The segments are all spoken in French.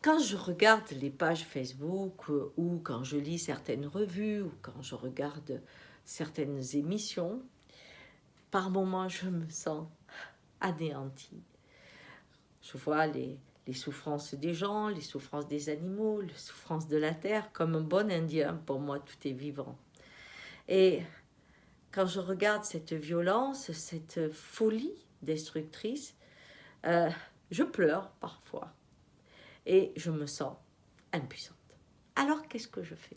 Quand je regarde les pages Facebook ou quand je lis certaines revues ou quand je regarde certaines émissions, par moments je me sens anéantie. Je vois les souffrances des gens, les souffrances des animaux, les souffrances de la terre. Comme un bon Indien, pour moi, tout est vivant. Et quand je regarde cette violence, cette folie destructrice, euh, je pleure parfois et je me sens impuissante. Alors, qu'est-ce que je fais?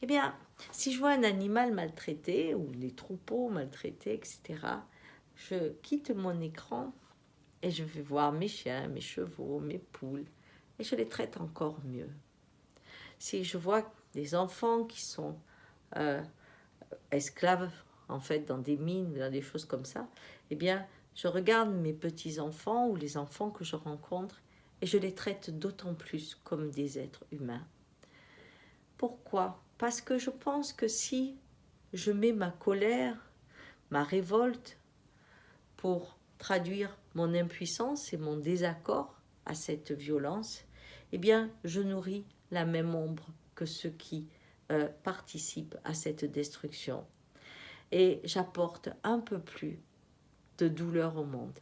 Eh bien, si je vois un animal maltraité ou les troupeaux maltraités, etc., je quitte mon écran et je vais voir mes chiens, mes chevaux, mes poules, et je les traite encore mieux. Si je vois des enfants qui sont euh, esclaves, en fait, dans des mines, dans des choses comme ça, eh bien, je regarde mes petits-enfants ou les enfants que je rencontre et je les traite d'autant plus comme des êtres humains. Pourquoi? Parce que je pense que si je mets ma colère, ma révolte pour traduire mon impuissance et mon désaccord à cette violence, eh bien, je nourris la même ombre que ceux qui participent à cette destruction. Et j'apporte un peu plus de douleur au monde.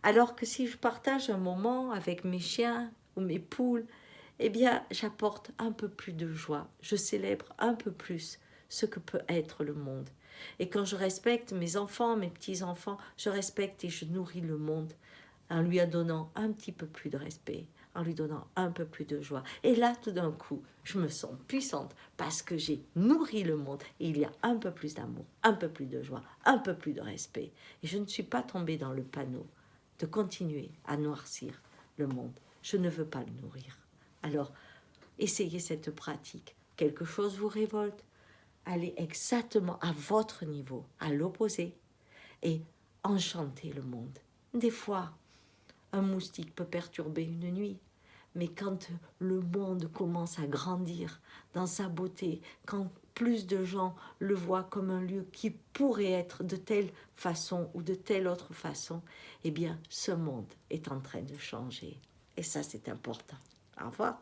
Alors que si je partage un moment avec mes chiens ou mes poules, eh bien, j'apporte un peu plus de joie. Je célèbre un peu plus ce que peut être le monde. Et quand je respecte mes enfants, mes petits-enfants, je respecte et je nourris le monde en lui donnant un petit peu plus de respect, en lui donnant un peu plus de joie. Et là, tout d'un coup, je me sens puissante parce que j'ai nourri le monde et il y a un peu plus d'amour, un peu plus de joie, un peu plus de respect. Et je ne suis pas tombée dans le panneau de continuer à noircir le monde. Je ne veux pas le nourrir. Alors, essayez cette pratique. Quelque chose vous révolte, allez exactement à votre niveau, à l'opposé, et enchantez le monde. Des fois, un moustique peut perturber une nuit, mais quand le monde commence à grandir dans sa beauté, quand plus de gens le voient comme un lieu qui pourrait être de telle façon ou de telle autre façon, eh bien, ce monde est en train de changer. Et ça, c'est important. Au revoir.